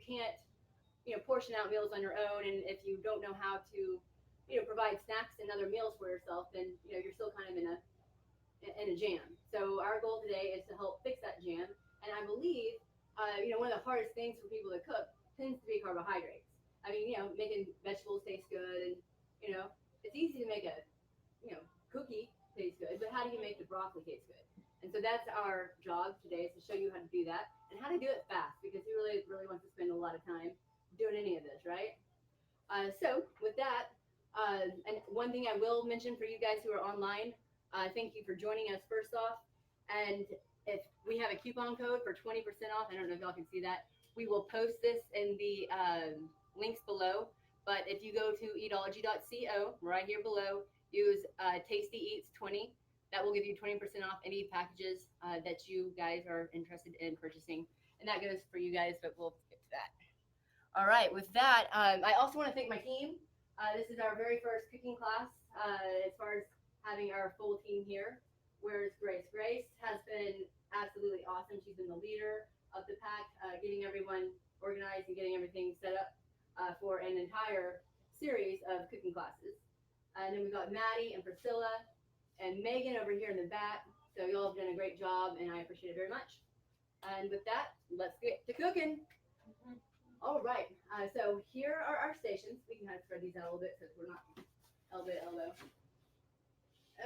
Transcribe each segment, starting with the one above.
can't, portion out meals on your own, and if you don't know how to, provide snacks and other meals for yourself, then you're still kind of in a jam. So our goal today is to help fix that jam. And I believe, one of the hardest things for people to cook tends to be carbohydrates. I mean, making vegetables taste good, and you know, it's easy to make a, cookie taste good, but how do you make the broccoli taste good? And so that's our job today, is to show you how to do that and how to do it fast, because who really wants to spend a lot of time doing any of this, right? So with that, and one thing I will mention for you guys who are online, thank you for joining us first off. And if we have a coupon code for 20% off, I don't know if y'all can see that. We will post this in the links below. But if you go to eatology.co, right here below, use Tasty Eats 20. That will give you 20% off any packages that you guys are interested in purchasing. And that goes for you guys, but we'll get to that. All right, with that, I also want to thank my team. This is our very first cooking class as far as having our full team here. Where's Grace? Grace has been absolutely awesome. She's been the leader of the pack, getting everyone organized and getting everything set up for an entire series of cooking classes. And then we've got Maddie and Priscilla and Megan over here in the back. So you all have done a great job, and I appreciate it very much. And with that, let's get to cooking. All right, so here are our stations. We can kind of spread these out a little bit because we're not elbow to elbow.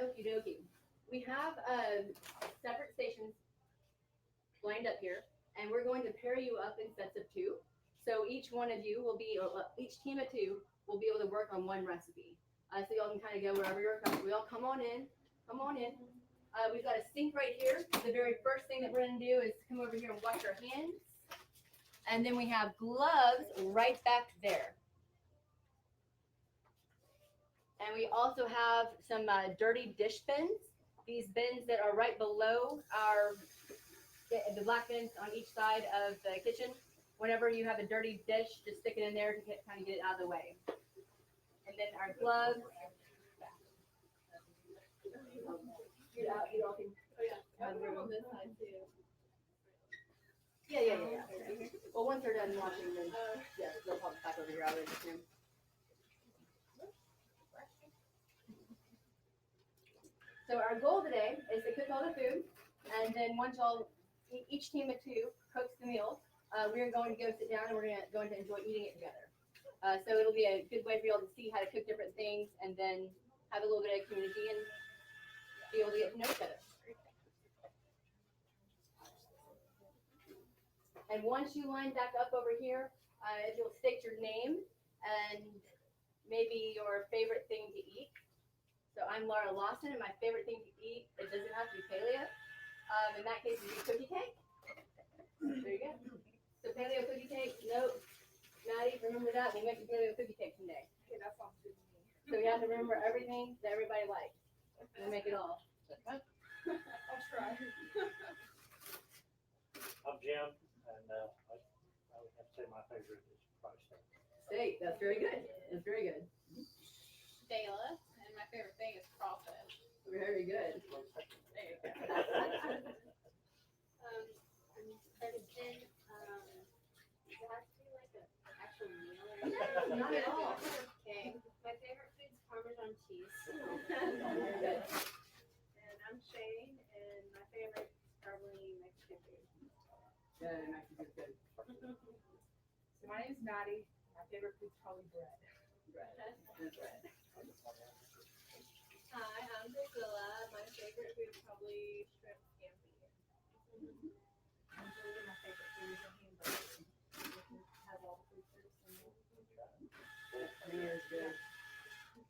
Okie dokie. We have separate stations lined up here, and we're going to pair you up in sets of 2. So each one of you will be, or each team of 2 will be able to work on one recipe. So y'all can kind of go wherever you're comfortable. Y'all come on in. Come on in. We've got a sink right here. The very first thing that we're going to do is come over here and wash our hands. And then we have gloves right back there. And we also have some dirty dish bins. These bins that are right below the black bins on each side of the kitchen. Whenever you have a dirty dish, just stick it in there to kind of get it out of the way. And then our gloves. Yeah. Well, once they're done washing, then they'll pop back over here. I'll assume. So our goal today is to cook all the food, and then once each team of 2 cooks the meal, we're going to go sit down and we're going to enjoy eating it together. So it'll be a good way for you all to see how to cook different things, and then have a little bit of community and be able to get to know each other. And once you line back up over here, if you'll state your name and maybe your favorite thing to eat. So I'm Laura Lawson, and my favorite thing to eat, it doesn't have to be paleo. In that case, it'd be cookie cake. There you go. So paleo cookie cake, nope. Maddie, remember that? We'll make a paleo cookie cake someday. Okay, that sounds good to me. So we have to remember everything that everybody likes. We'll make it all. I'll try. I'm Jim, and I would have to say my favorite is probably steak. Steak, that's very good. That's very good. Dayla, and my favorite thing is crawfish. Very good. There you go. I'm Kristen. Does it have to be like an actual meal? No, not at all. Okay. My favorite food's Parmesan cheese. Very good. And I'm Shane, and my favorite is probably Mexican food. Good, Mexican good. So my name's Maddie. My favorite food's probably bread. Bread. Good bread. Hi, I'm Priscilla. My favorite food is probably shrimp scampi. I'm Julie. My favorite food is a hamburger. Has all the food groups in it. It is good.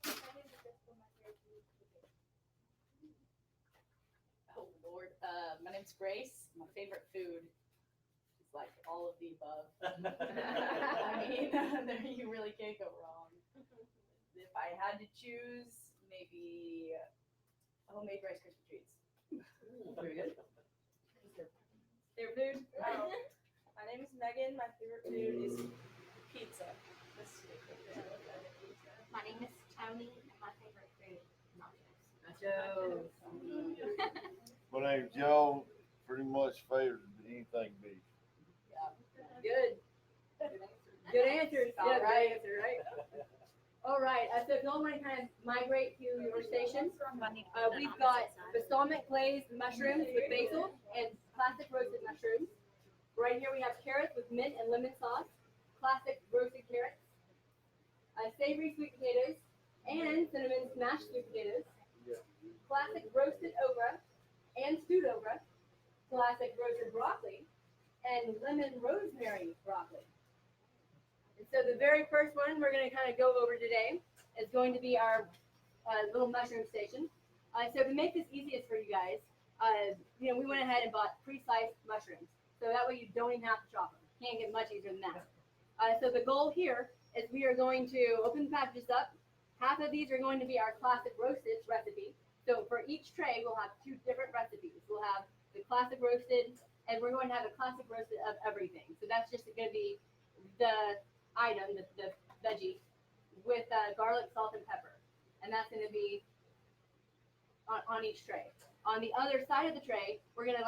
My name is Crystal. My favorite food is cooking. Oh Lord, my name's Grace. My favorite food is like all of the above. I mean, there you really can't go wrong. If I had to choose, maybe homemade Rice Krispie treats. Very good. Favorite food? Oh, my name is Megan. My favorite food is pizza. My name is Tony, and my favorite food is nachos. Nachos. My name's Joe. Pretty much favorite anything beef. Good. Good answers. All Yeah, good right. answer, right? All right. So if you all want to kind of migrate to your station, we've got balsamic glazed mushrooms with basil and classic roasted mushrooms. Right here we have carrots with mint and lemon sauce, classic roasted carrots, savory sweet potatoes, and cinnamon smashed sweet potatoes, classic roasted okra and stewed okra, classic roasted broccoli, and lemon rosemary broccoli. And so the very first one we're going to kind of go over today is going to be our little mushroom station. So to make this easiest for you guys, we went ahead and bought pre-sliced mushrooms. So that way you don't even have to chop them. Can't get much easier than that. So the goal here is we are going to open the packages up. Half of these are going to be our classic roasted recipe. So for each tray, we'll have 2 different recipes. We'll have the classic roasted, and we're going to have a classic roasted of everything. So that's just going to be the item, the veggie, with garlic, salt, and pepper. And that's going to be on each tray. On the other side of the tray, we're going to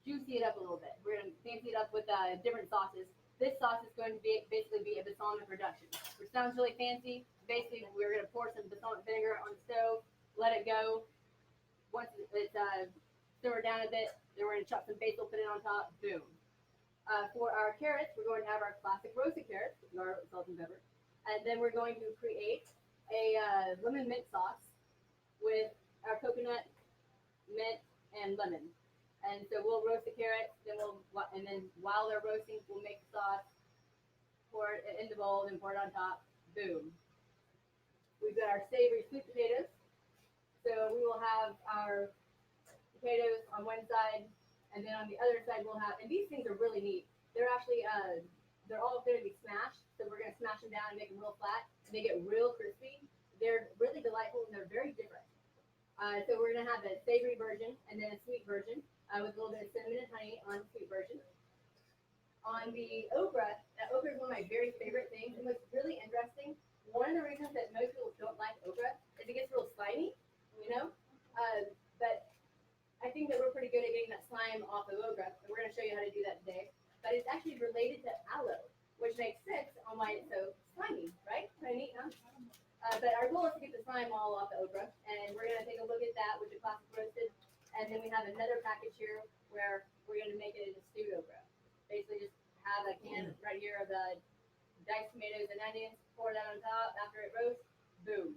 juicy it up a little bit. We're going to fancy it up with different sauces. This sauce is going to basically be a balsamic reduction, which sounds really fancy. Basically, we're going to pour some balsamic vinegar on the stove, let it go. Once it's simmered down a bit, then we're going to chop some basil, put it on top, boom. For our carrots, we're going to have our classic roasted carrots with garlic, salt, and pepper. And then we're going to create a lemon mint sauce with our coconut, mint, and lemon. And so we'll roast the carrots, then while they're roasting, we'll make the sauce, pour it in the bowl, and pour it on top. Boom. We've got our savory sweet potatoes. So we will have our potatoes on one side, and then on the other side we'll have, and these things are really neat. They're actually, they're all going to be smashed. So we're going to smash them down and make them real flat. And they get real crispy. They're really delightful, and they're very different. So we're going to have a savory version and then a sweet version with a little bit of cinnamon and honey on the sweet version. On the okra, okra is one of my very favorite things. And what's really interesting, one of the reasons that most people don't like okra is it gets real slimy, but I think that we're pretty good at getting that slime off of okra, and we're going to show you how to do that today. But it's actually related to aloe, which makes sense on why it's so slimy, right? Kind of neat, huh? But our goal is to get the slime all off the okra, and we're going to take a look at that with the classic roasted. And then we have another package here where we're going to make it into stewed okra. Basically just have a can right here of the diced tomatoes and onions, pour that on top after it roasts, boom.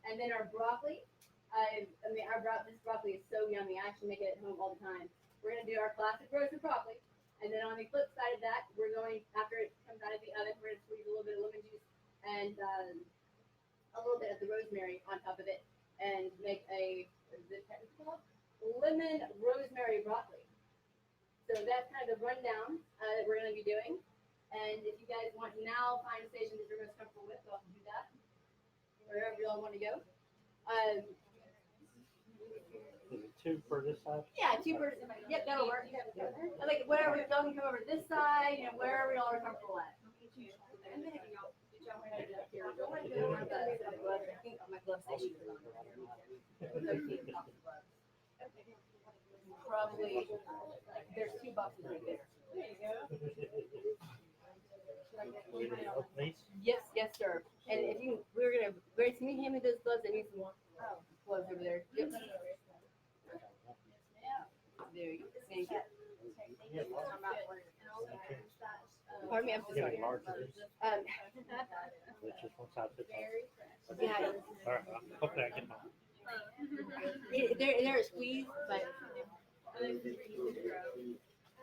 And then our broccoli, this broccoli is so yummy. I actually make it at home all the time. We're going to do our classic roasted broccoli. And then on the flip side of that, we're going, after it comes out of the oven, we're going to squeeze a little bit of lemon juice and a little bit of the rosemary on top of it and make a, what is it called? Lemon rosemary broccoli. So that's kind of the rundown that we're going to be doing. And if you guys want to now find a station that you're most comfortable with, go ahead and do that. Wherever you all want to go. Is it 2 for this side? Yeah, 2 per. Yep, that'll work. Like whatever, y'all can come over to this side, wherever y'all are comfortable at. I think my glove station is on. Probably, there's 2 boxes right there. We need to open these? Yes, sir. And if you, Grace, can you hand me those gloves? I need some more gloves over there. Yep. There you go. Thank you. Pardon me, I'm so Yeah, sorry. large ones. Which is one size fits all. Yeah, All right, hopefully I get mine. they're a squeeze, but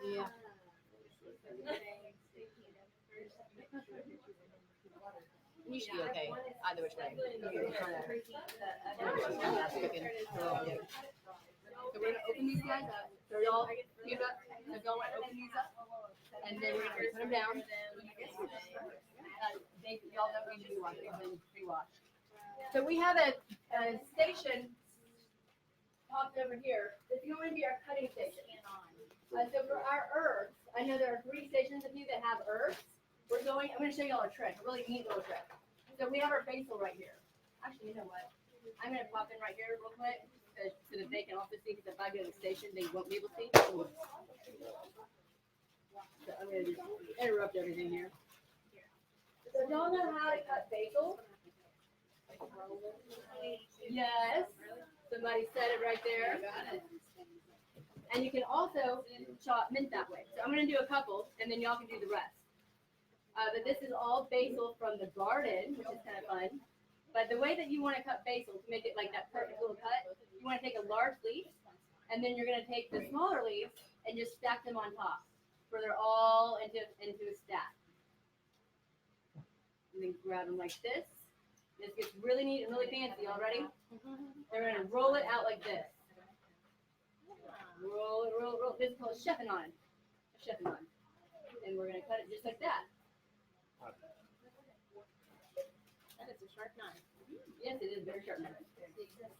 yeah. You should be okay, either which way. So we're gonna open these guys up. So y'all give up. So y'all want to open these up, and then we're gonna put them down. Y'all know we do wash. They've been pre-washed. So we have a station popped over here. It's going to be our cutting station. So for our herbs, I know there are 3 stations of you that have herbs. I'm going to show y'all a trick, a really neat little trick. So we have our basil right here. Actually, you know what? I'm going to pop in right here real quick so that they can also see, because if I go to the station, they won't be able to see. So I'm gonna just interrupt everything here. So y'all know how to cut basil? Yes. Somebody said it right there. And you can also chop mint that way. So I'm gonna do a couple, and then y'all can do the rest. But this is all basil from the garden, which is kind of fun. But the way that you want to cut basil to make it like that perfect little cut, you want to take a large leaf, and then you're gonna take the smaller leaves and just stack them on top, where they're all into a stack. And then grab them like this. This gets really neat and really fancy. All ready? They're gonna roll it out like this. Roll it, roll it, roll it. This is called chefing on. And we're gonna cut it just like that. That is a sharp knife. Yes, it is very sharp.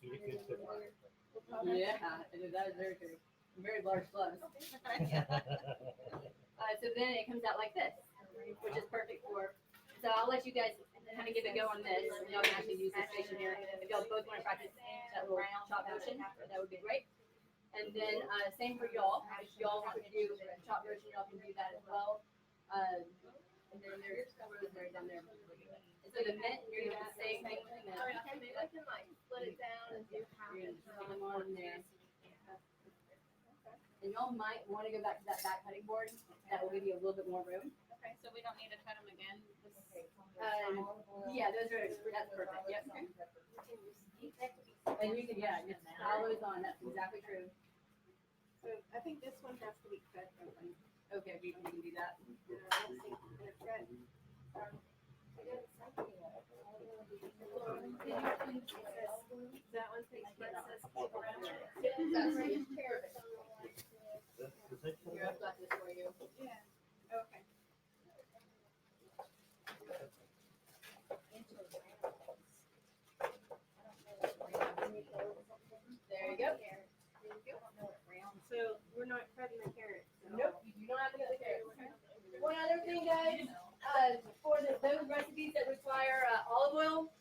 You could put Yeah, that is very good. Very large gloves. So then it comes out like this, which is perfect for. So I'll let you guys kind of give it a go on this. And y'all can actually use this station here. If y'all both want to practice that little chop motion, that would be great. And then same for y'all. If y'all want to do chop motion, y'all can do that as well. And then there's rosemary down there. And so the mint, you're doing the same thing with the mint. Okay, maybe I can like split it down and do half. You're gonna put them on there. And y'all might want to go back to that back cutting board. That will give you a little bit more room. Okay, so we don't need to cut them again? Yeah, that's perfect. Yep. And you can, just follow those on. That's exactly true. So I think this one has to be cut open. Okay, we can do that. That one takes princess. Here, I've got this for you. Okay. There you go. So we're not cutting the carrots. Nope, you don't have to get the carrots. One other thing, guys, for those recipes that require olive oil,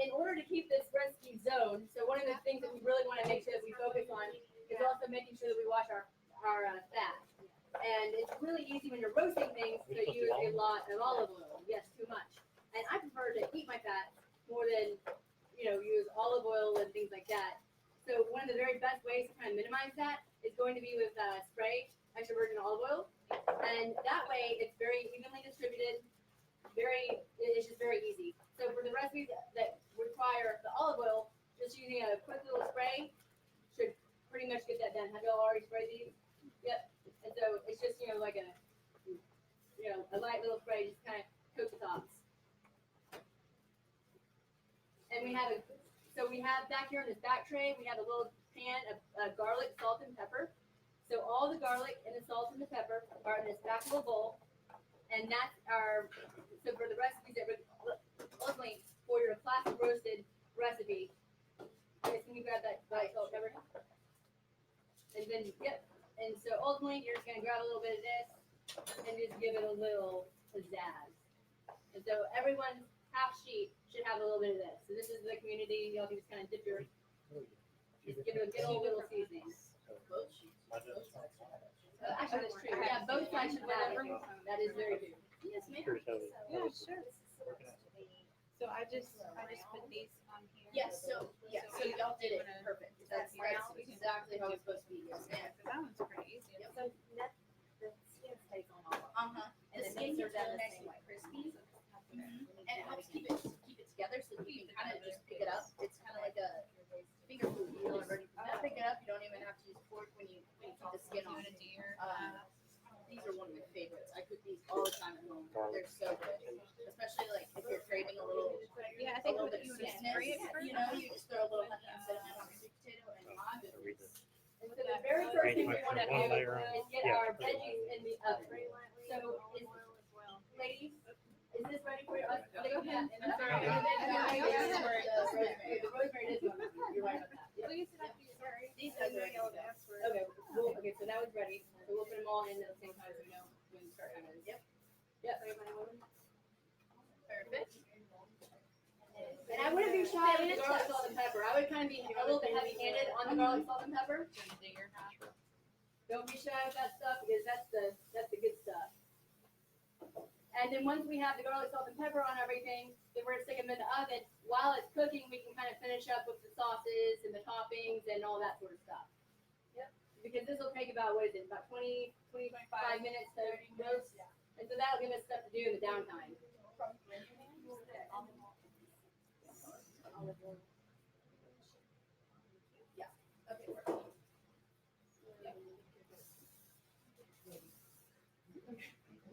in order to keep this recipe zoned, so one of the things that we really want to make sure that we focus on is also making sure that we wash our fat. And it's really easy when you're roasting things to use a lot of olive oil. Yes, too much. And I prefer to heat my fat more than, use olive oil and things like that. So one of the very best ways to kind of minimize that is going to be with spray extra virgin olive oil. And that way it's very evenly distributed. It's just very easy. So for the recipes that require the olive oil, just using a quick little spray should pretty much get that done. Have y'all already sprayed these? Yep. And so it's just, like a light little spray, just kind of coat the tops. And we have back here in this back tray, we have a little pan of garlic, salt, and pepper. So all the garlic and the salt and the pepper are in this back little bowl. And that's so for the recipes that ultimately for your classic roasted recipe, guys, can you grab that garlic, salt, pepper? And then, yep. And so ultimately, you're just gonna grab a little bit of this and just give it a little pizzazz. And so everyone's half sheet should have a little bit of this. So this is the community. Y'all can just kind of dip your, just give it a good old little seasoning. Actually, that's true. Yeah, both sides should have it. That is very true. Yes, ma'am. Yeah, sure. So I just put these on here. Yes, so y'all did it perfect. That's exactly how it's supposed to be. Yes, ma'am. So that one's pretty easy. So the skin stays on all of them. And the skins are done the same way, crispy. And it helps keep it together so that you can kind of just pick it up. It's kind of like a finger food. You don't pick it up. You don't even have to use fork when you keep the skin on. These are one of my favorites. I cook these all the time at home. They're so good, especially like if you're craving a little, Yeah, I a think little what bit of you would sweetness. spray it first. You just throw a little honey and cinnamon on your sweet potato, and my goodness. And so the very first thing we want to do is get our veggies in the oven. So, ladies, is this ready for us? Go ahead. I'm sorry. The rosemary is one. You're right about that. Yep. These guys are ready. Okay, so that was ready. So we'll put them all in at the same time so we know when to start having. Yep. Perfect. And I wouldn't be shy with the garlic, salt, and pepper. I would kind of be a little bit heavy-handed on the garlic, salt, and pepper. Don't be shy with that stuff because that's the good stuff. And then once we have the garlic, salt, and pepper on everything, then we're gonna stick them in the oven. While it's cooking, we can kind of finish up with the sauces and the toppings and all that sort of stuff. Yep. Because this will take about, what is it, about 25 minutes to roast? Yeah. And so that'll give us stuff to do in the downtime. Olive oil. Okay, we're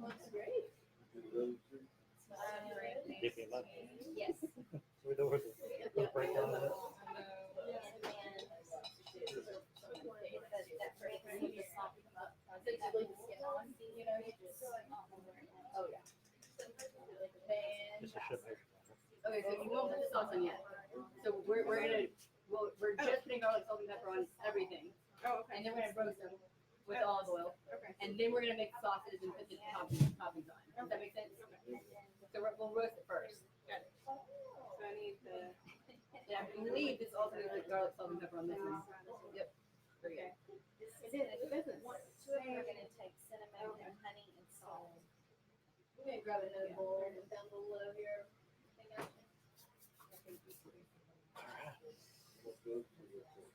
looks great. Give me a look. Yes. We know where the breakdown is. Oh, yeah. Just a ship measure. Okay, so you won't put the sauce on yet. So we're just putting garlic, salt, and pepper on everything. Oh, okay. And then we're gonna roast them with olive oil. Okay. And then we're gonna make sauces and put the toppings on. Does that make sense? So we'll roast it first. So I need the. Yeah, I believe this also goes with garlic, salt, and pepper on this one. Yep. Okay. Is it a business? Two of them are gonna take cinnamon and honey and salt. We're gonna grab another bowl down below here.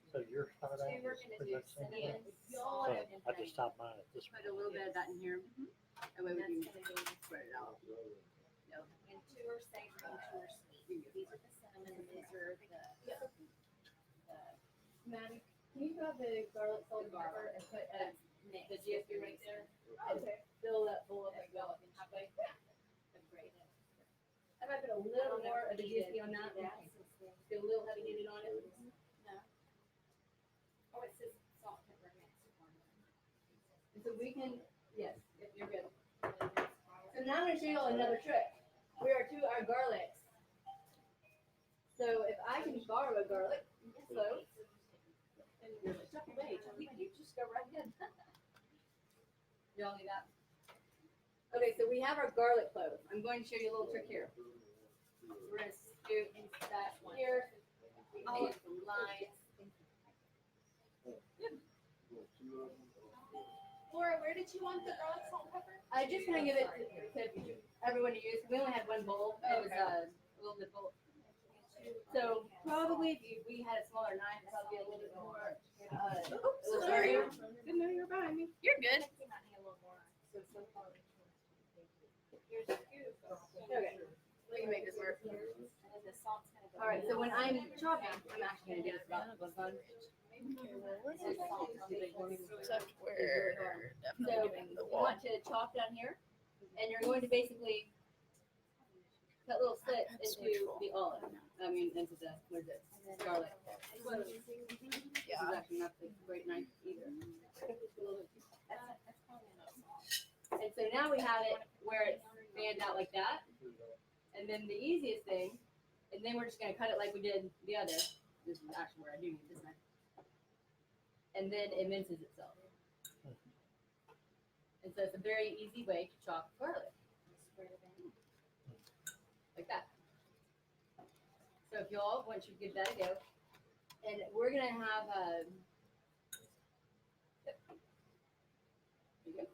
So your start out Two we're is gonna pretty do much same cinnamon. thing? Y'all So have I just stopped mine at this put a little bit of that in here. That way we That's can gonna be, spread it out. and two are savory and two are sweet. These are the cinnamon, these are the Maddie, can you grab the garlic, salt, and pepper and put the GSP right there? Okay. Fill that bowl up like garlic and halfway. That's great. I might put a little more of the GSP on that. Get a little heavy handed on it. Oh, it says salt, pepper, mix. And so we can, yes, if you're good. So now I'm gonna show you all another trick. We are to our garlics. So if I can borrow a garlic clove. And you're like, Chuck, wait, you just go right ahead. Y'all need that? Okay, so we have our garlic clove. I'm going to show you a little trick here. We're gonna scoop that here. We can make some lines. Laura, where did you want the garlic, salt, and pepper? I just kind of give it to everyone to use. We only had one bowl. It was a little bit full. So probably if we had a smaller knife, probably a little bit more. Sorry. Didn't know you were behind me. You're good. You might need a little more. Okay, we can make this work. And then the salt's gonna go. All right, so when I'm chopping, I'm actually gonna do this about this one. Software, So you want to chop down here, and you're going to basically cut little slits into the olive. I mean, into the, what is it, garlic. This is actually not the great knife either. And so now we have it where it fans out like that. And then the easiest thing, and then we're just gonna cut it like we did the other. This is actually where I do need this knife. And then it minces itself. And so it's a very easy way to chop garlic. Like that. So if y'all want you to give that a go, and we're gonna have there you go.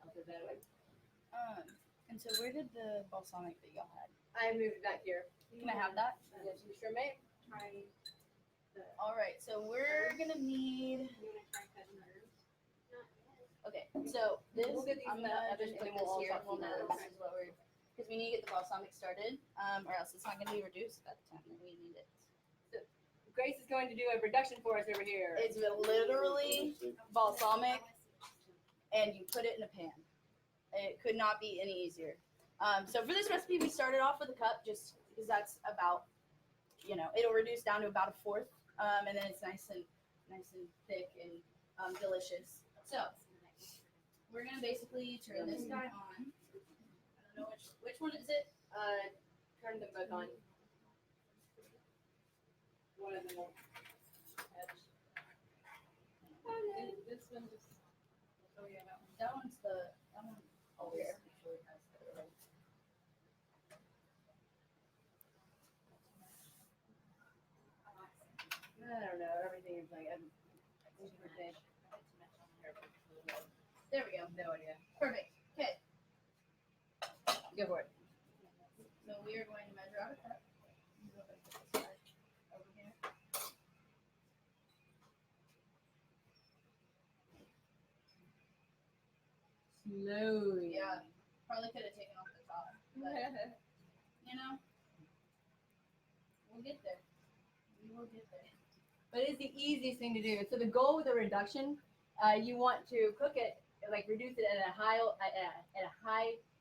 I'll put that away. And so where did the balsamic that y'all had? I moved it back here. Can I have that? Yes, you sure may. Try. All right, so we're gonna need. You wanna try cutting hers? Okay, so this We'll get these I'm in the gonna oven just and put then this we'll all here. chop We'll them know up. this is what we're because we need to get the balsamic started, or else it's not gonna be reduced by the time that we need it. Grace is going to do a reduction for us over here. It's literally balsamic, and you put it in a pan. It could not be any easier. So for this recipe, we started off with a cup, just because that's about, it'll reduce down to about a fourth, and then it's nice and thick and delicious. So we're gonna basically turn this guy on. I don't know which one is it. Turn them both on. One of them will catch. This one just. Oh yeah, that one. That one's that one over here. I don't know. Everything is like, super thick. There we go. No idea. Perfect. Okay. Go for it. So we are going to measure out a cup. I'm gonna put this right over here. Slowly. Yeah. Probably could have taken off the top, but you know, we'll get there. We will get there. But it's the easiest thing to do. So the goal with the reduction, you want to cook it, like reduce it at a high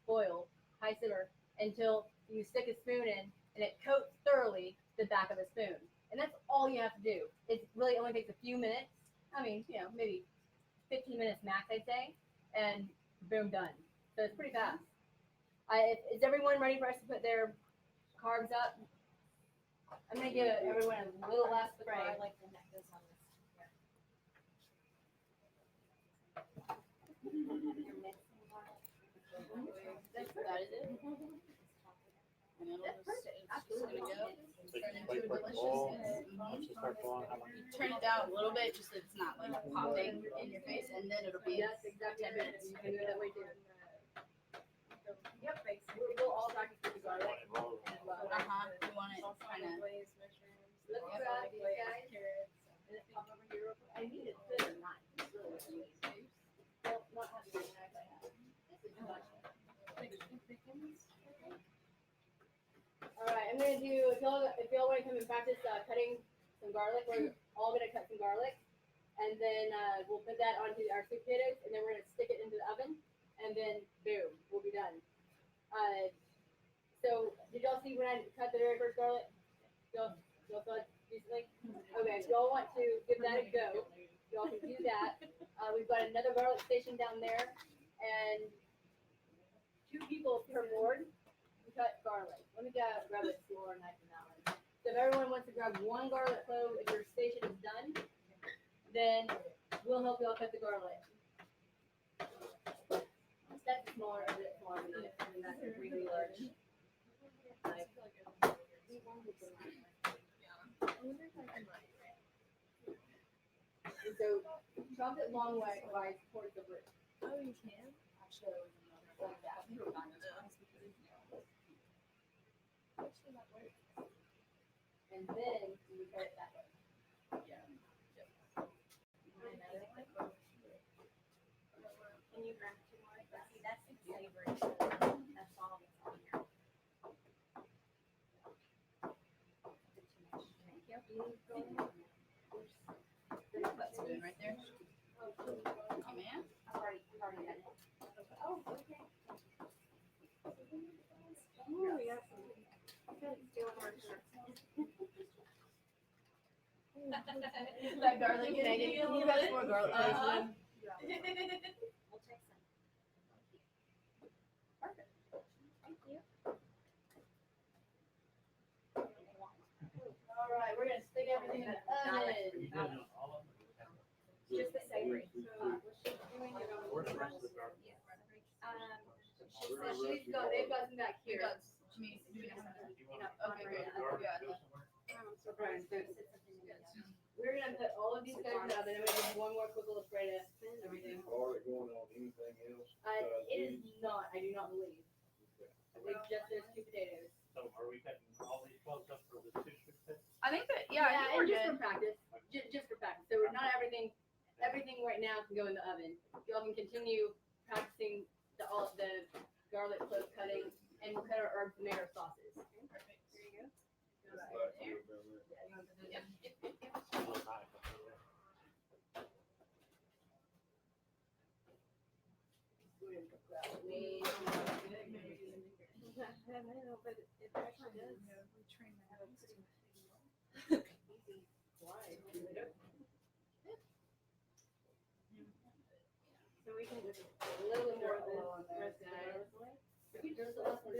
boil, high simmer, until you stick a spoon in and it coats thoroughly the back of a spoon. And that's all you have to do. It really only takes a few minutes. I mean, maybe 15 minutes max, I'd say, and boom, done. So it's pretty fast. Is everyone ready for us to put their carbs up? I'm gonna give everyone a little last spray. I like the neck goes on this. That is it. And it'll just, it's just gonna go. Turn into a deliciousness. Once you start blowing, how much? Turn it down a little bit, just so it's not like popping in your face, and then it'll be. Yes, exactly. 10 minutes. You can do it that way too. Yep, we'll all talk to the garlic When it rolls. as well. You want it kind of. Let's grab these guys. And then pop over here real quick. I need it thin or not. It's really easy. Well, not having a knife I have. This is too much. All right, I'm gonna do, if y'all want to come and practice cutting some garlic, we're all gonna cut some garlic. And then we'll put that onto our sweet potatoes, and then we're gonna stick it into the oven. And then boom, we'll be done. So did y'all see when I cut the very first garlic? Y'all saw it recently? Okay, if y'all want to give that a go, y'all can do that. We've got another garlic station down there, and 2 people per board to cut garlic. Let me grab a smaller knife than that one. So if everyone wants to grab 1 garlic clove, if your station is done, then we'll help y'all cut the garlic. That's smaller, a bit smaller than that. And that's a really large knife. And so chop it long way towards the root. Oh, you can? Actually, Like that. And then you cut it that way. Can you grab 2 more? See, that's the savory. That's all that's on here. Thank you. that spoon right there. Oh, man. I've already done it. Oh, okay. Oh, yeah. That garlic, can you guys more garlic? Uh-huh. We'll take some. Perfect. Thank you. All right, we're gonna stick everything in the oven. You did it on all of them? Just the savory. Where's the rest of the garlic? They've got some back here. Do you need some? You want Okay, great. garlic Yeah. to go somewhere? We're gonna put all of these guys in the oven, and we're gonna do one more quick little spray to everything. Garlic going on anything else? It is not, I do not believe. I believe just those 2 potatoes. So are we cutting all these cloves up for the 2 sticks? I think that, yeah, I think and we're just good. for practice, just for practice. So not everything right now can go in the oven. Y'all can continue practicing all of the garlic clove cutting, and we'll cut our herbs and make our sauces. Perfect. There you go. So we can just a little bit more of the rest of the garlic. If you just last one, I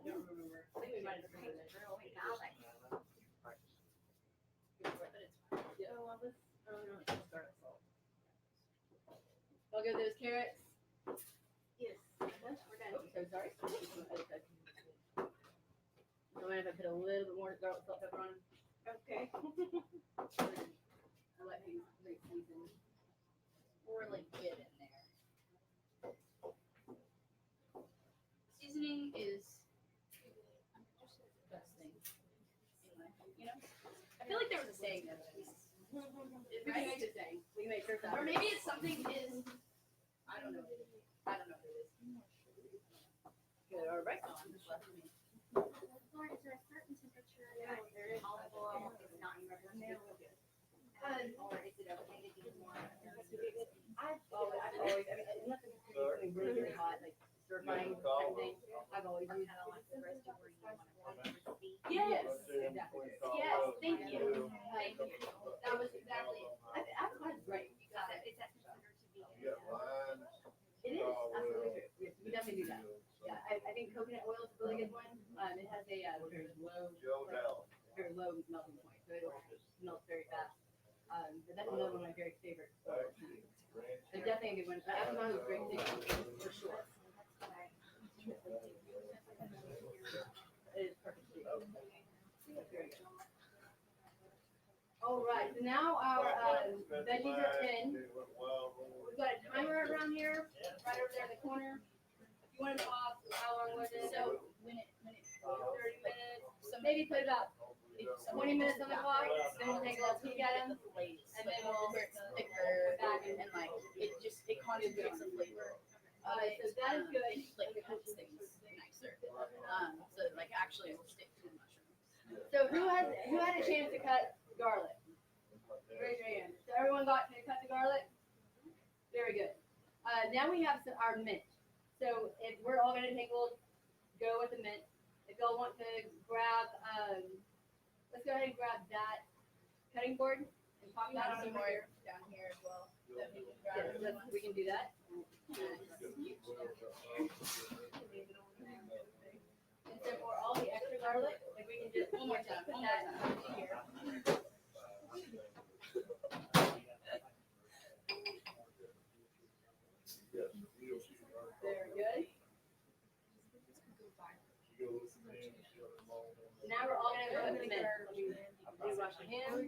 don't remember. I think we might have done it. I'll give those carrots. Yes. We're done. So sorry. I'm gonna have to put a little bit more garlic salt pepper on them. Okay. I like these great seasoned. Really get in there. I feel like there was a saying that. We can make it thing. We can make sure that. Or maybe it's something is. I don't know. I don't know what it is. Good. All right. Lauren, is there a certain temperature that is tolerable, is not in your or is it okay to do more? I've always, I mean, unless it's something really, really hot, like stir frying type thing, I've always used. Kind of like the rest of where you want to put your feet. Yes. Exactly. Yes. Thank you. Like, That was exactly it. I've thought it's great. Is that considered to be? It is absolutely true. Yes, we definitely do that. Yeah, I think coconut oil is a really good one. It has a very low melting point, so it'll melt very fast. But that's another one of my very favorite oils. It's definitely a good one. Avocado is great too, for sure. It is perfect. Very good. All right, so now our veggies are in. We've got a timer around here, right over there in the corner. If you want to off, how long was it? So when it 30 minutes. so Maybe put about maybe 20 minutes on the clock, then we'll take a little peek at them. and then we'll where it's thicker and like it conjugates the flavor. So that is good. Like it cooks things nicer. So like actually it will stick to the mushrooms. So who had a chance to cut garlic? Raise your hand. So everyone got to cut the garlic? Very good. Now we have our mint. So if we're all gonna take a little go with the mint. If y'all want to grab, let's go ahead and grab that cutting board and pop that on over here. Down here as well. Yes, we can do that. And so for all the extra garlic, if we can just One more time. put One more that time. here. Very good. Now we're all gonna go with the mint. Let me wash my hands.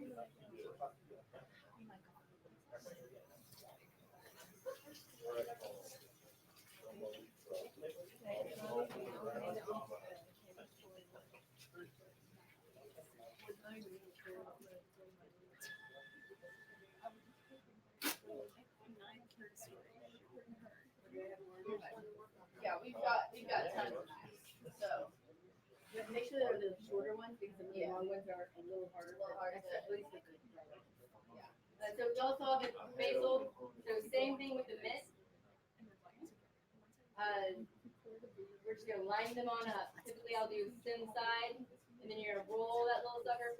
Yeah, we've got tons of knives. So Make sure they're the shorter ones because the really long ones are a little harder. Especially so we also saw the basil. So same thing with the mint. We're just gonna line them on up. Typically, I'll do thin side, and then you're gonna roll that little sucker,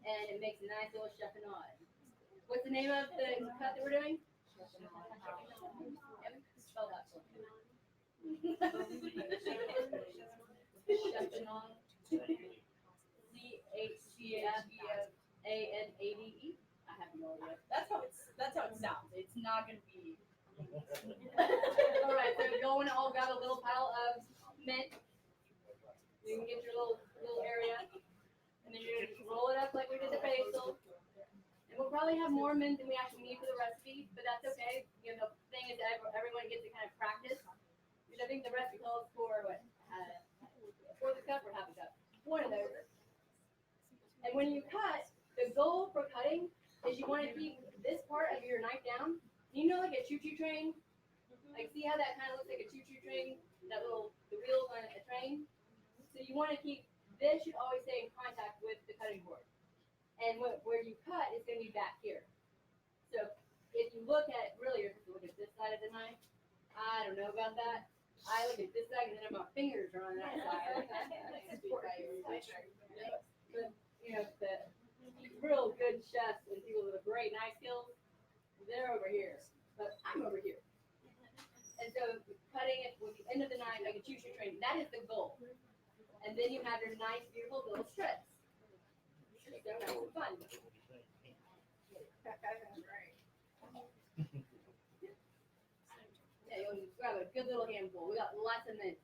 and it makes a nice little chiffonade. What's the name of the cut that we're doing? Spell that for me. Chiffonade. CHCHFANADE. I have no idea. that's how it sounds. It's not gonna be. All right, so go and all grab a little pile of mint. You can get your little area, and then you're gonna just roll it up like we did the basil. And we'll probably have more mint than we actually need for the recipe, but that's okay. You know, the thing is that everyone gets to kind of practice. Because I think the recipe calls for what, fourth a cup or half a cup, one of those. And when you cut, the goal for cutting is you want to keep this part of your knife down. You know, like a choo-choo train. Like, see how that kind of looks like a choo-choo train? The wheels on a train. So you want to keep, this should always stay in contact with the cutting board. And where you cut is going to be back here. So if you look at, really, you're supposed to look at this side of the knife. I don't know about that. I look at this side and then my fingers are on that side. It's important. But, you know, the real good chefs and people with a great knife skills, they're over here. But I'm over here. And so cutting it with the end of the knife like a choo-choo train, that is the goal. And then you have your nice, beautiful little shreds. So nice and fun. Yeah, you'll grab a good little handful. We got lots of mint.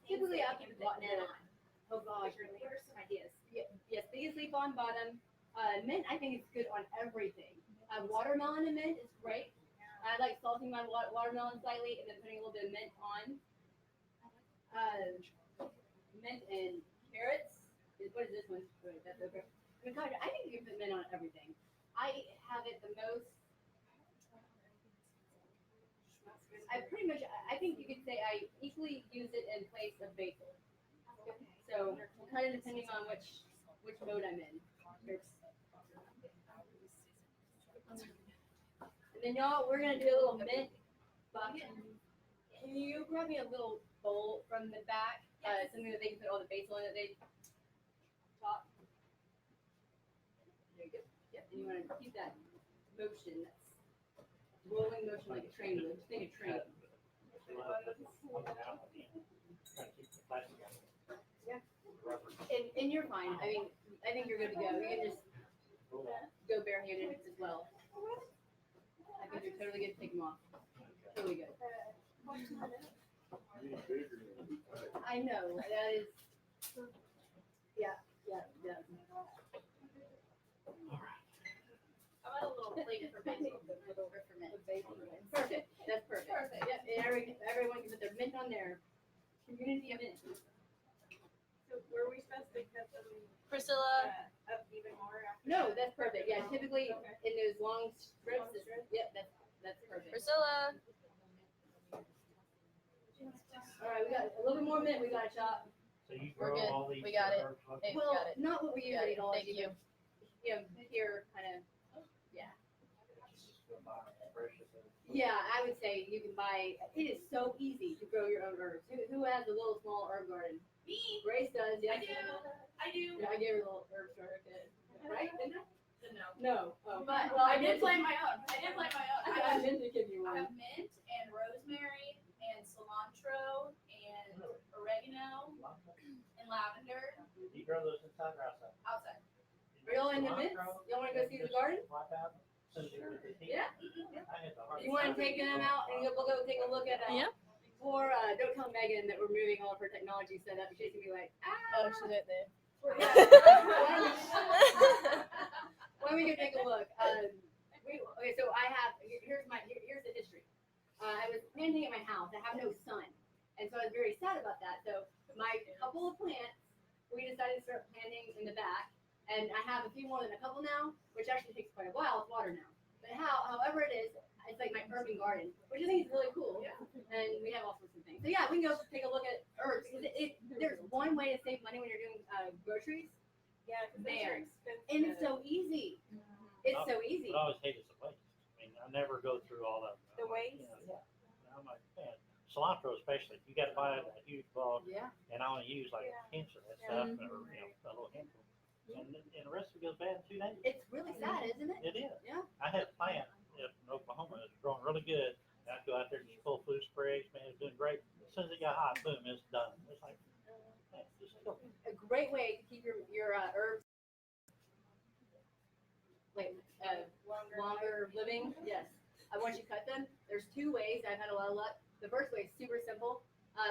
Typically, I'll keep it button on. Oh gosh. What are some ideas? Yes, biggest leaf on bottom. Mint, I think it's good on everything. Watermelon and mint is great. I like salting my watermelon slightly and then putting a little bit of mint on. mint and carrots. What is this one? Wait, that's okay. I mean, God, I think you can put mint on everything. I have it the most. I pretty much, I think you could say I equally use it in place of basil. So kind of depending on which mode I'm in. And then y'all, we're gonna do a little mint bucket. Can you grab me a little bowl from the back? Something that they can put all the basil in it. They top. There you go. Yeah, and you want to keep that motion, that's rolling motion like a train would. Just think a train. Yeah. And you're fine. I mean, I think you're good to go. You can just go barehanded as well. I think you're totally good to take them off. Totally good. I know. That is. Yeah. How about a little plate for basil? Perfect. That's perfect. Yep. And everyone can put their mint on their community mint. So were we supposed to cut them Priscilla. up even more after? No, that's perfect. Yeah, typically in those long strips. Yep, that's perfect. Priscilla. All right, we got a little bit more mint. We got to chop. So you We're grow good. all these We got it. herbs like Hey, that? we Well, got it. not what we Got usually it. do. Thank you. Here, kind of. Just go buy fresh as a- Yeah, I would say you can buy. It is so easy to grow your own herbs. Who has a little small herb garden? Me. Grace does. Yes. I do. Yeah, I gave her a little herb starter kit. Right? Didn't I? No. No. Oh. But Well, I did meant to- plant my own. I meant to give you I one. have mint and rosemary and cilantro and oregano and lavender You grow those inside or outside? outside. Are y'all into mints? Cilantro, Y'all want to go see the garden? wipe out, as soon as you get the heat. Yeah. I had the hardest You want to time. take them out and we'll go take a look at. Yeah. Or don't tell Megan that we're moving all of her technology setup. She's gonna be like, Oh, she's right there. Why don't we go take a look? Okay, so here's the history. I was planting at my house. I have no son, and so I was very sad about that. So my couple of plants, we decided to start planting in the back, and I have a few more than a couple now, which actually takes quite a while with water now. But however it is, it's like my urban garden, which I think is really cool. Yeah. And we have all sorts of things. So yeah, we can go take a look at herbs. There's one way to save money when you're doing groceries, Yeah, because There. they're expensive. and it's so easy. It's so easy. But I always hated the waste. I mean, I never go through all that. The waste? I'm like, man, cilantro especially, you gotta buy a huge bulk, Yeah. and I only use like a pinch of that stuff, or, a little handful. And the rest of it goes bad in 2 days. It's really sad, isn't it? It is. Yeah. I had a plant in Oklahoma, it was growing really good, and I'd go out there and just pull flu sprays, man, it was doing great. As soon as it got hot, boom, it's done. It's like, man, just go. A great way to keep your herbs like longer living. Yes. Once you cut them, there's 2 ways. I've had a lot of luck. The first way is super simple.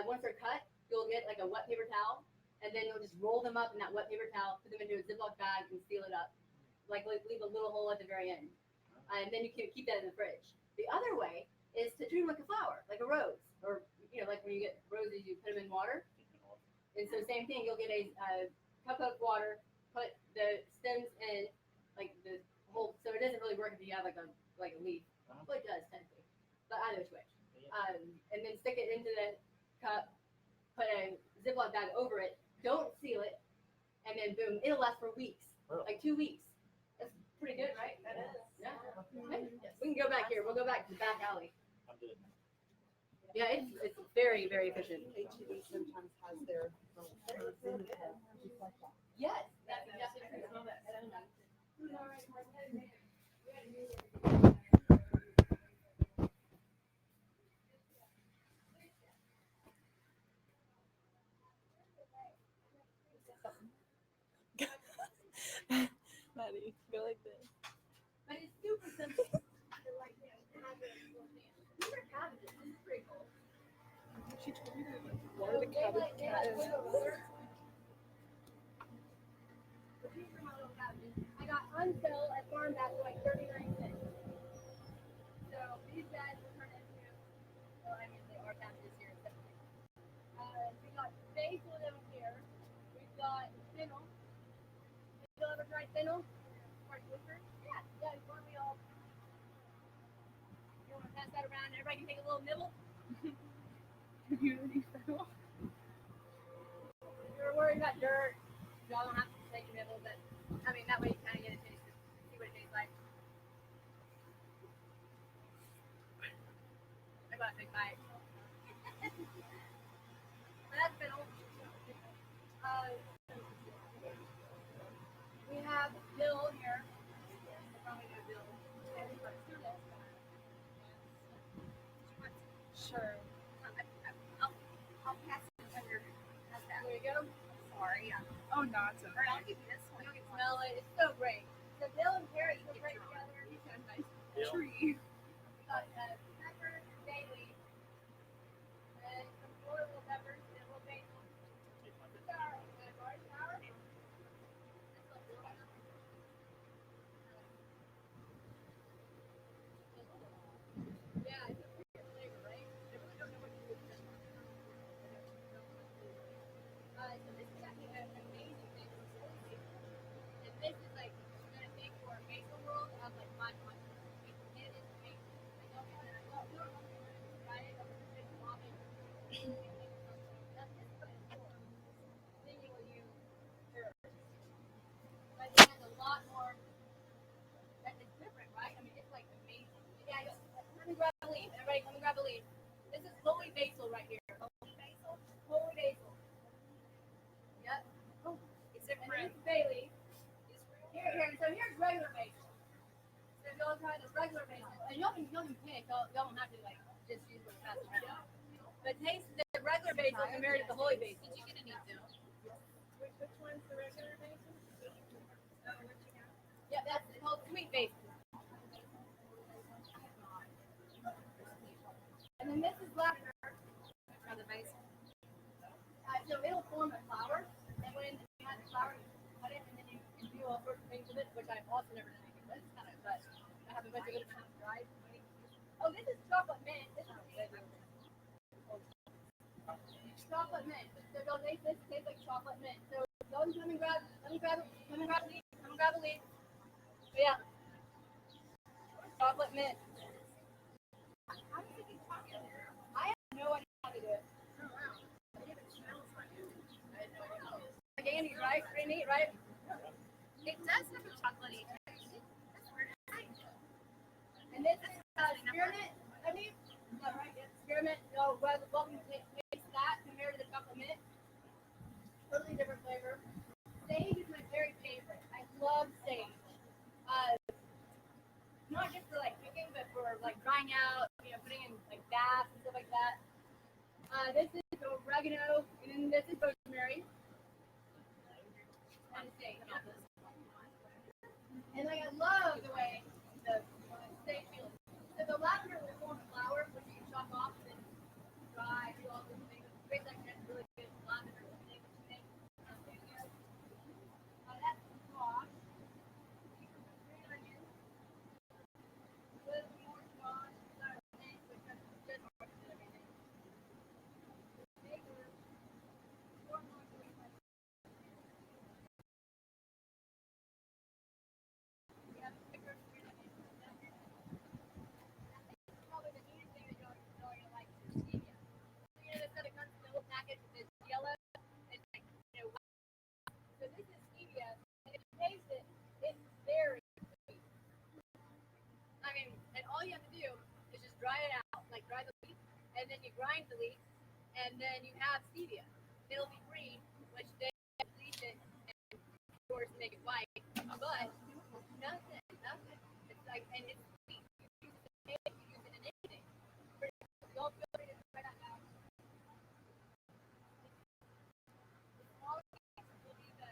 Once they're cut, you'll get like a wet paper towel, and then you'll just roll them up in that wet paper towel, put them into a Ziploc bag, and seal it up. Like leave a little hole at the very end, and then you can keep that in the fridge. The other way is to treat them like a flower, like a rose, or like when you get roses, you put them in water. And so same thing, you'll get a cup of water, put the stems in, like the whole. So it doesn't really work if you have like a leaf. Well, it does technically, but either which way. And then stick it into the cup, put a Ziploc bag over it. Don't seal it, and then boom, it'll last for weeks, like 2 weeks. That's pretty good, right? That is. Yeah. Okay. We can go back here. We'll go back to the back alley. I'm doing it. Yeah, it's very, very efficient. HEB sometimes has their Yes. That's exactly true. Maddie, go like this. But it's super simple. Cabbages. This is pretty cool. She told me that water the cabbage I got on sale at Farm Back for like 39 cents. So these guys will turn into, well, I mean, they are cabbages here in September. We got basil down here. right, fennel? Yeah, before we all, you want to pass that around, everybody can take a little nibble? Community fennel. If you're worried about dirt, y'all don't have to take a nibble, but, I mean, that way you kind of get a taste, see what it tastes like. I got a big bite. That's fennel. We have dill here. We'll probably do dill. Sure. I'll pass it under. How's that? There you go. Sorry. Oh, no, it's Or okay. I'll give you this one. You can smell it. It's so great. So dill and carrot go great together. Yeah. Tree. Pepper, bay leaf, and some more little peppers and a little basil. Garlic flour. Yeah, it's a weird flavor, right? I really don't know what to do with this one. So this is actually an amazing thing for chili basil. And this is like gonna make for a basil world of like my mind. It is amazing. I love it. I love it. Right? I'm a big mommy. Now this one is for then you will use herbs. But it has a lot more that is different, right? I mean it's like amazing. Yeah, let me grab a leaf. Everybody come and grab a leaf. This is holy basil right here. Holy basil? Holy basil. Yep. Oh, Is it and for this is bay leaf. Here. So here's regular basil. So if y'all try this regular basil, and y'all can pick. Y'all don't have to like just use what's fast around. But taste the regular basil compared to the holy basil. Did you get any dill? Which one's the regular basil? Yeah, that's called sweet basil. And then this is lavender. For the basil? So it'll form a flower, and when you have the flower, you cut it, and then you can do all sorts of things with it, which I've also never done anything with. It's kind of, but I have a bunch of it dried. Oh, this is chocolate mint. This is chocolate mint. So y'all taste this. It tastes like chocolate mint. So y'all come and grab a leaf. Come and grab a leaf. But yeah, chocolate mint. How does it get chocolate? I have no idea how to do it. Like Andy's, right? Pretty neat, right? It does have a chocolatey taste. That's weird. And this is spearmint, I think. Is that right? Yeah, spearmint. So, welcome to taste that compared to the chocolate mint. Totally different flavor. Sage is my very favorite. I love sage. Not just for like cooking, but for like drying out, putting in like baths and stuff like that. This is oregano, and then this is rosemary. And sage. And like I love the way the sage feels. So the lavender will form a flower, which you can chop off and then dry, do all those things. Great, like that's really good lavender thing. That's squash. Green onions. With more squash. Sorry, which has good market and everything. Bigger. More green onions. We have bigger green onions. Probably the neatest thing that y'all gonna like is stevia. So this stuff that comes in the little package that's yellow. It's like white. So this is stevia, and if you taste it, it's very sweet. I mean, and all you have to do is just dry it out, like dry the leaf, and then you grind the leaf, and then you have stevia. It'll be green, which they bleach it and of course make it white, but nothing. It's like, and it's sweet. You use it in cake, you use it in anything. Y'all feel free to try that out. The smaller cakes will be the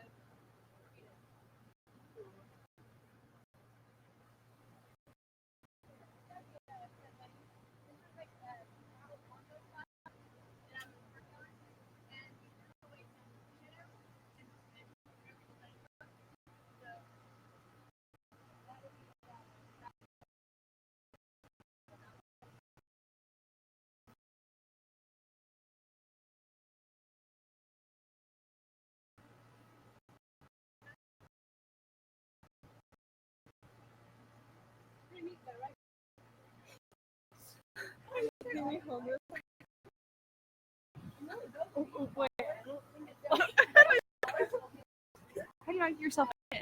yourself in.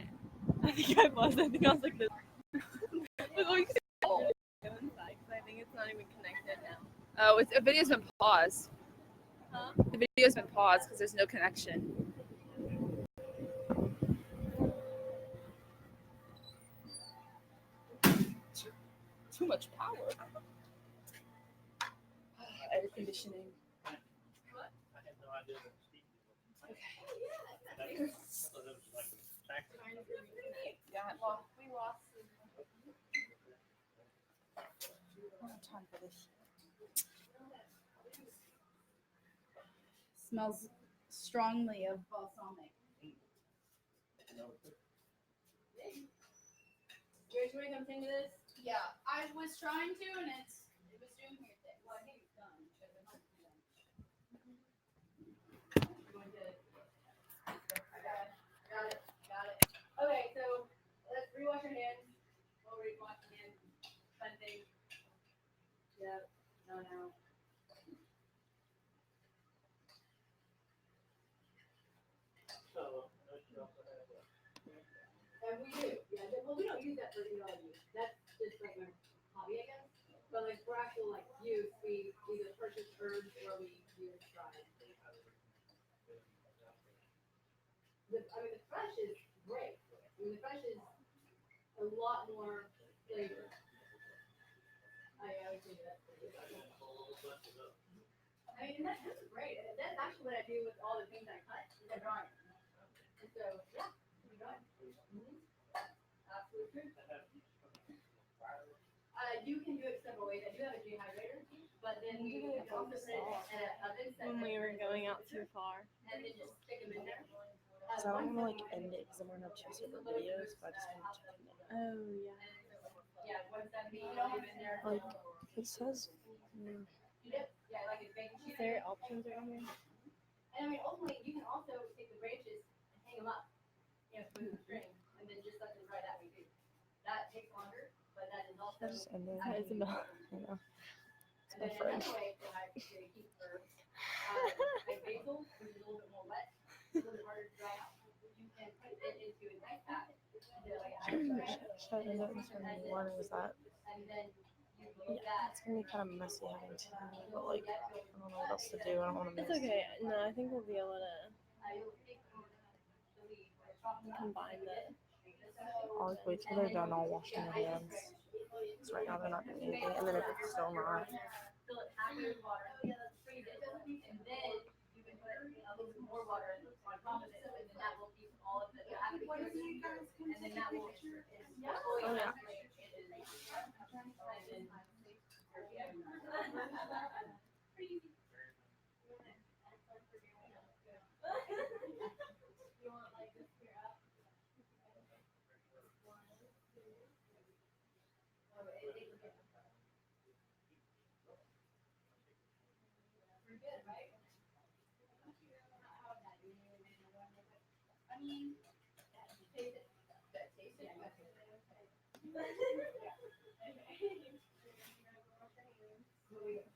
I think I was. I think I was like this. Like, oh, you can go inside because I think it's not even connected now. Oh, it's, the video's been paused. Huh? The video's been paused because there's no connection. Too much power. Air conditioning. I had no idea that Steve was. So that was like exactly. Yeah, well, we lost. I don't have time for this. Smells strongly of balsamic. You guys want to come sing to this? Yeah, I was trying to, and it was doing weird things. Well, I think it's done. Should have been done. You want to- Got it. Okay, so let's rewash your hands. We'll rewash your hands. Fun thing. Yep. No. So, she also had a. And we do. Yeah. Well, we don't use that for use. That's just like our hobby, I guess. But like for actual like use, we either purchase herbs or we use dried. The fresh is great. The fresh is a lot more flavor. I would say that's pretty good. And that's great. That's actually what I do with all the things I cut. I dry them. And so, yeah, we dry them. Absolutely true. You can do it several ways. I do have a dehydrator, but then we can also put it in an oven. When we were going out too far. And then just stick them in there. Because I don't want to like end it because I'm gonna have two separate videos, but I just want to check it out. Oh yeah. Yeah, 170. You don't have in there. Like it says. Yeah, like it's baking Is sheet. there options right here? And I mean, ultimately, you can also take the branches and hang them up, with the string, and then just let them dry that way too. That takes longer, but that is also. Just end it. That is enough. I know. It's And my then fridge. another way that I keep herbs, like basil, which is a little bit more wet, a little bit harder to dry out. You can put it into a nice pack. Should I end it in 21 or is that? And then you look Yeah, at. it's gonna be kind of messy having two, but like I don't know what else to do. I don't want to miss. It's okay. No, I think we'll be able to combine the. I'll just wait till they're done. I'll wash my hands. So right now they're not doing anything, and then if it's still not, Fill it half with water, freeze it, and then you can put a little bit more water on top of it, and then that will keep all of the acid juice, and then that will fully Oh, yeah. I mean, Taste it. Taste it. Yeah.